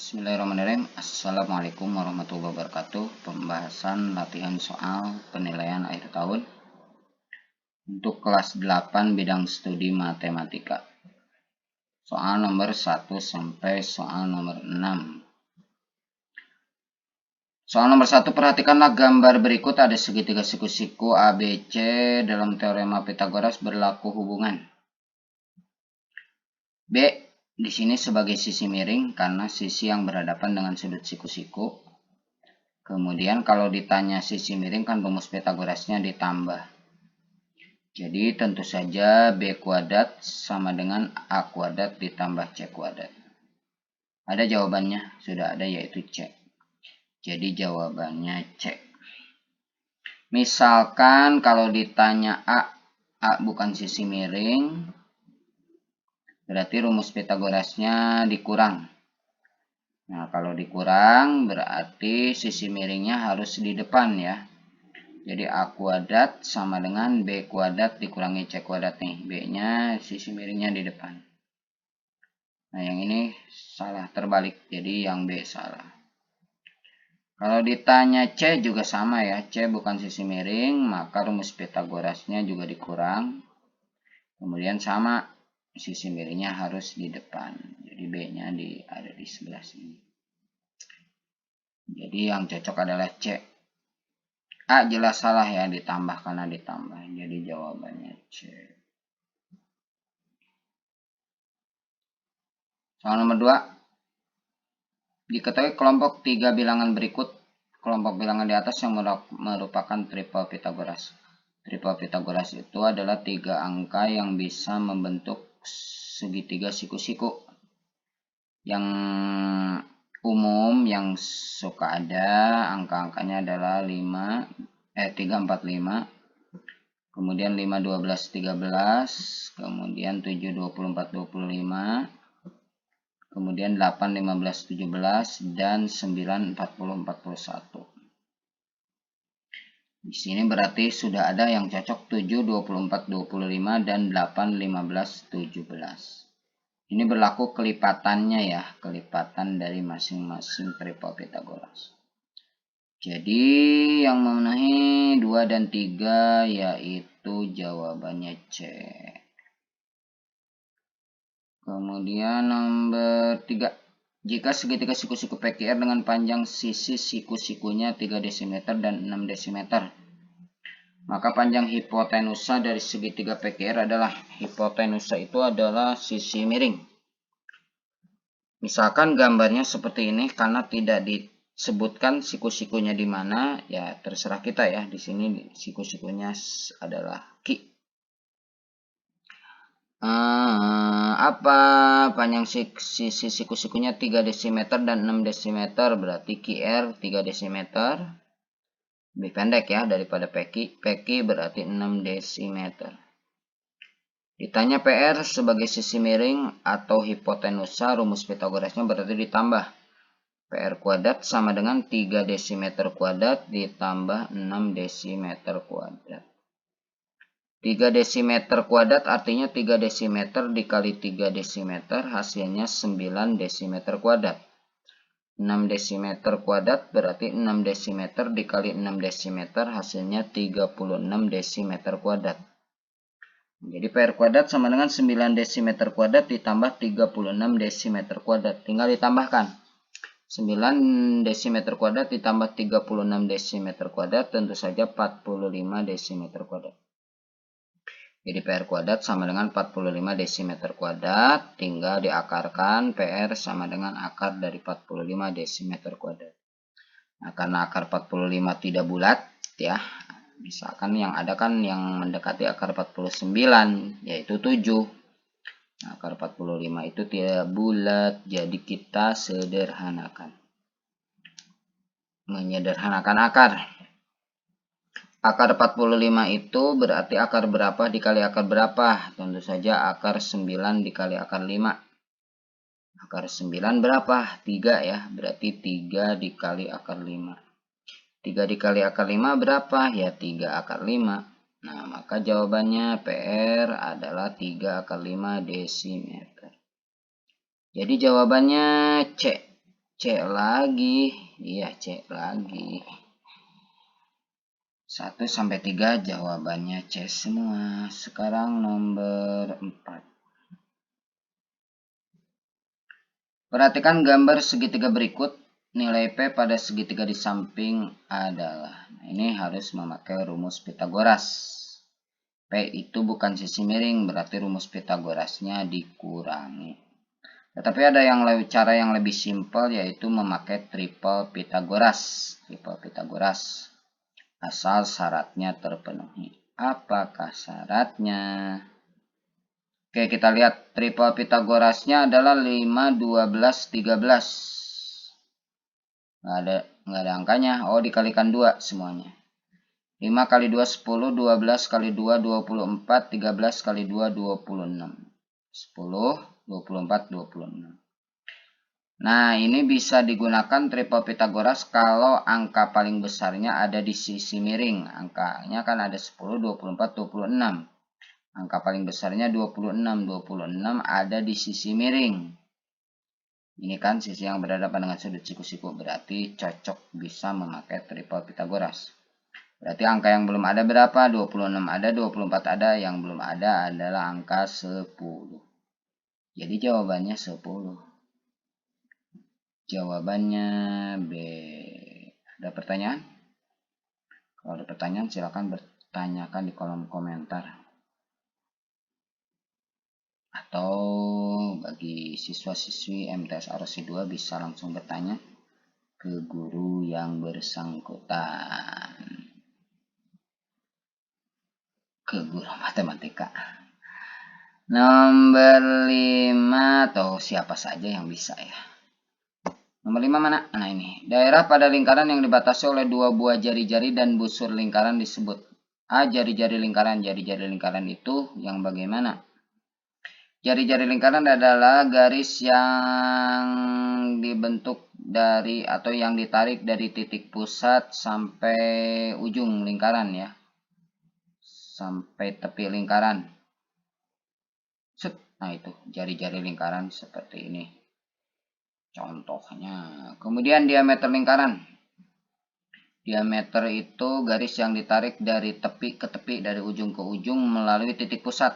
Bismillahirrahmanirrahim. Assalamualaikum warahmatullahi wabarakatuh. Pembahasan latihan soal penilaian akhir tahun untuk kelas 8 bidang studi matematika. Soal nomor 1 sampai soal nomor 6. Soal nomor 1, perhatikanlah gambar berikut. Ada segitiga siku-siku ABC. Dalam teorema Pythagoras berlaku hubungan B di sini sebagai sisi miring karena sisi yang berhadapan dengan sudut siku-siku. Kemudian kalau ditanya sisi miring kan rumus Pythagorasnya ditambah. Jadi tentu saja B kuadrat sama dengan A kuadrat ditambah C kuadrat. Ada jawabannya, sudah ada, yaitu C. Jadi jawabannya C. Misalkan kalau ditanya A bukan sisi miring, berarti rumus Pythagorasnya dikurang. Nah, kalau dikurang berarti sisi miringnya harus di depan ya. Jadi A kuadrat sama dengan B kuadrat dikurangi C kuadrat nih. B-nya sisi miringnya di depan. Nah, yang ini salah, terbalik. Jadi yang B salah. Kalau ditanya C juga sama ya. C bukan sisi miring, maka rumus Pythagorasnya juga dikurang. Kemudian sama, sisi miringnya harus di depan. Jadi B-nya ada di sebelah sini. Jadi yang cocok adalah C. A jelas salah ya, ditambah karena ditambah. Jadi jawabannya C. Soal nomor 2. Diketahui kelompok 3 bilangan berikut. Kelompok bilangan di atas yang merupakan triple Pythagoras. Triple Pythagoras itu adalah 3 angka yang bisa membentuk segitiga siku-siku. Yang umum yang suka ada angka-angkanya adalah 3, 4, 5. Kemudian 5, 12, 13. Kemudian 7, 24, 25. Kemudian 8, 15, 17. Dan 9, 40, 41. Di sini berarti sudah ada yang cocok 7, 24, 25. Dan 8, 15, 17. Ini berlaku kelipatannya ya, kelipatan dari masing-masing triple Pythagoras. Jadi yang memenuhi 2 dan 3 yaitu jawabannya C. Kemudian nomor 3. Jika segitiga siku-siku PQR dengan panjang sisi siku-sikunya 3 desimeter dan 6 desimeter, maka panjang hipotenusa dari segitiga PQR adalah, hipotenusa itu adalah sisi miring. Misalkan gambarnya seperti ini, karena tidak disebutkan siku-sikunya di mana, ya terserah kita ya. Di sini siku-sikunya adalah Q. Apa panjang sisi siku-sikunya 3 desimeter dan 6 desimeter, berarti QR 3 desimeter. Lebih pendek ya daripada PQ. PQ berarti 6 desimeter. Ditanya PR sebagai sisi miring atau hipotenusa, rumus Pythagorasnya berarti ditambah. PR kuadrat sama dengan 3 desimeter kuadrat ditambah 6 desimeter kuadrat. 3 desimeter kuadrat artinya 3 desimeter dikali 3 desimeter hasilnya 9 desimeter kuadrat. 6 desimeter kuadrat berarti 6 desimeter dikali 6 desimeter hasilnya 36 desimeter kuadrat. Jadi PR kuadrat sama dengan 9 desimeter kuadrat ditambah 36 desimeter kuadrat. Tinggal ditambahkan. 9 desimeter kuadrat ditambah 36 desimeter kuadrat tentu saja 45 desimeter kuadrat. Jadi PR kuadrat sama dengan 45 desimeter kuadrat. Tinggal diakarkan, PR sama dengan akar dari 45 desimeter kuadrat. Nah, karena akar 45 tidak bulat ya. Misalkan yang ada kan yang mendekati akar 49 yaitu 7. Nah, akar 45 itu tidak bulat, jadi kita sederhanakan. Menyederhanakan akar. Akar 45 itu berarti akar berapa dikali akar berapa? Tentu saja akar 9 dikali akar 5. Akar 9 berapa? 3 ya, berarti 3 dikali akar 5. 3 dikali akar 5 berapa? Ya 3 akar 5. Nah, maka jawabannya PR adalah 3 akar 5 desimeter. Jadi jawabannya C. C C lagi. Iya, C lagi. 1 sampai 3 jawabannya C semua. Sekarang nomor 4. Perhatikan gambar segitiga berikut. Nilai P pada segitiga di samping adalah. Nah, ini harus memakai rumus Pitagoras. P itu bukan sisi miring, berarti rumus Pitagorasnya dikurangi. Tetapi ada cara yang lebih simpel, yaitu memakai triple Pitagoras. Triple Pitagoras. Asal syaratnya terpenuhi. Apakah syaratnya? Oke, kita lihat triple Pitagorasnya adalah 5, 12, 13. Nggak ada angkanya. Oh, dikalikan 2 semuanya. 5 kali 2, 10, 12 kali 2, 24, 13 kali 2, 26. 10, 24, 26. Nah, ini bisa digunakan triple Pitagoras kalau angka paling besarnya ada di sisi miring. Angkanya kan ada 10, 24, 26. Angka paling besarnya 26. 26 ada di sisi miring. Ini kan sisi yang berhadapan dengan sudut siku-siku. Berarti cocok bisa memakai triple Pitagoras. Berarti angka yang belum ada berapa? 26 ada, 24 ada. Yang belum ada adalah angka 10. Jadi jawabannya 10. Jawabannya B. Ada pertanyaan? Kalau ada pertanyaan silakan bertanyakan di kolom komentar. Atau bagi siswa-siswi MTS ROC 2 bisa langsung bertanya ke guru yang bersangkutan. Ke guru matematika. Nomor 5 atau siapa saja yang bisa ya. Nomor 5 mana? Nah ini. Daerah pada lingkaran yang dibatasi oleh 2 buah jari-jari dan busur lingkaran disebut. A. Jari-jari lingkaran. Jari-jari lingkaran itu yang bagaimana? Jari-jari lingkaran adalah garis yang dibentuk dari atau yang ditarik dari titik pusat sampai ujung lingkaran ya. Sampai tepi lingkaran. Nah itu jari-jari lingkaran seperti ini. Contohnya. Kemudian diameter lingkaran. Diameter itu garis yang ditarik dari tepi ke tepi, dari ujung ke ujung melalui titik pusat.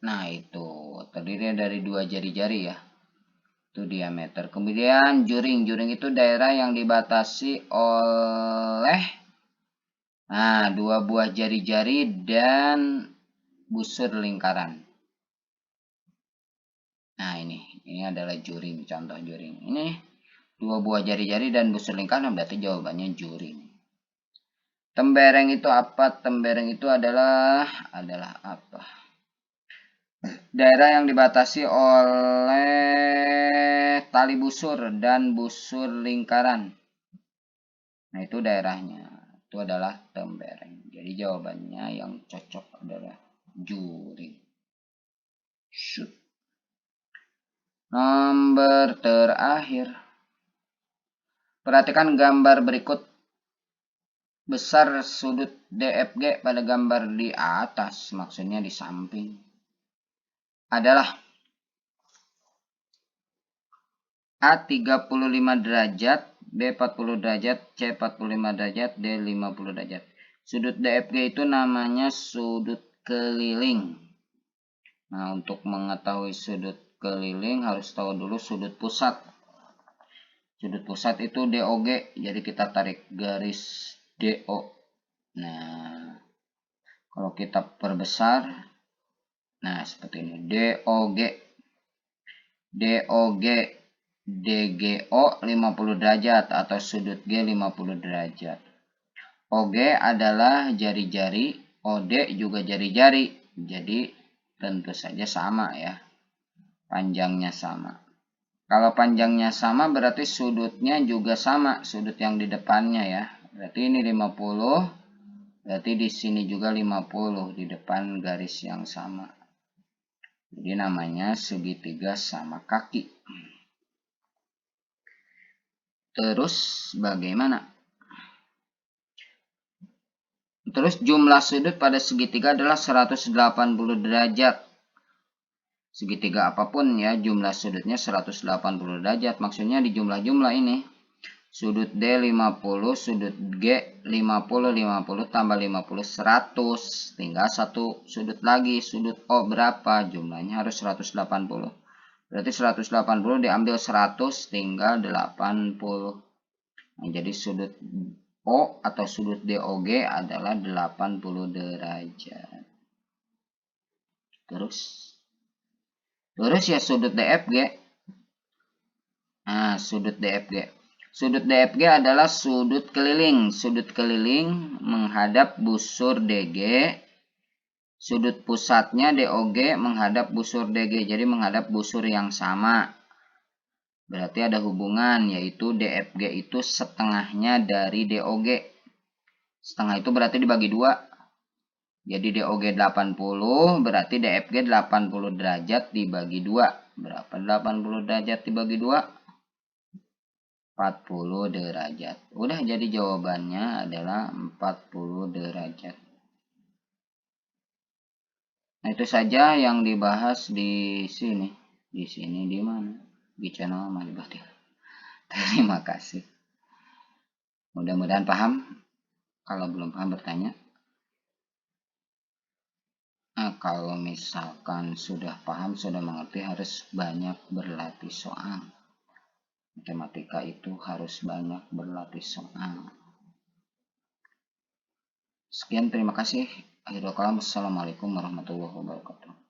Nah itu terdiri dari 2 jari-jari ya. Itu diameter. Kemudian juring. Juring itu daerah yang dibatasi oleh 2 buah jari-jari dan busur lingkaran. Nah ini adalah juring, contoh juring. Ini 2 buah jari-jari dan busur lingkaran, berarti jawabannya juring. Tembereng itu apa? Tembereng itu adalah apa? Daerah yang dibatasi oleh tali busur dan busur lingkaran. Nah itu daerahnya. Itu adalah tembereng. Jadi jawabannya yang cocok adalah juring. Shoot. Nomor terakhir. Perhatikan gambar berikut. Besar sudut DFG pada gambar di atas, maksudnya di samping, adalah A 35 derajat, B 40 derajat, C 45 derajat, D 50 derajat. Sudut DFG itu namanya sudut keliling. Nah, untuk mengetahui sudut keliling harus tahu dulu sudut pusat. Sudut pusat itu DOG, jadi kita tarik garis DO. Nah, kalau kita perbesar, nah seperti ini, DOG, DGO 50 derajat atau sudut G 50 derajat. OG adalah jari-jari, OD juga jari-jari, jadi tentu saja sama ya, panjangnya sama. Kalau panjangnya sama berarti sudutnya juga sama, sudut yang di depannya ya. Berarti ini 50, berarti di sini juga 50 di depan garis yang sama. Jadi namanya segitiga sama kaki. Terus bagaimana? Terus jumlah sudut pada segitiga adalah 180 derajat. segitiga apapun ya, jumlah sudutnya 180 derajat. Maksudnya di jumlah-jumlah ini. Sudut D 50, sudut G 50, 50 tambah 50, 100. Tinggal satu sudut lagi, sudut O berapa? Jumlahnya harus 180. Berarti 180 diambil 100, tinggal 80. Nah, jadi sudut O atau sudut DOG adalah 80 derajat. Terus ya sudut DFG. Nah, sudut DFG. Sudut DFG adalah sudut keliling. Sudut keliling menghadap busur DG. Sudut pusatnya DOG menghadap busur DG. Jadi menghadap busur yang sama. Berarti ada hubungan, yaitu DFG itu setengahnya dari DOG. Setengah itu berarti dibagi 2. Jadi DOG 80, berarti DFG 80 derajat dibagi 2. Berapa 80 derajat dibagi 2? 40 derajat. Udah, jadi jawabannya adalah 40 derajat. Nah, itu saja yang dibahas di sini. Di sini di mana? Di channel Malibati. Terima kasih. Mudah-mudahan paham. Kalau belum paham bertanya. Nah, kalau misalkan sudah paham, sudah mengerti, harus banyak berlatih soal. Matematika itu harus banyak berlatih soal. Sekian, terima kasih. Akhirul kalam, assalamualaikum warahmatullahi wabarakatuh.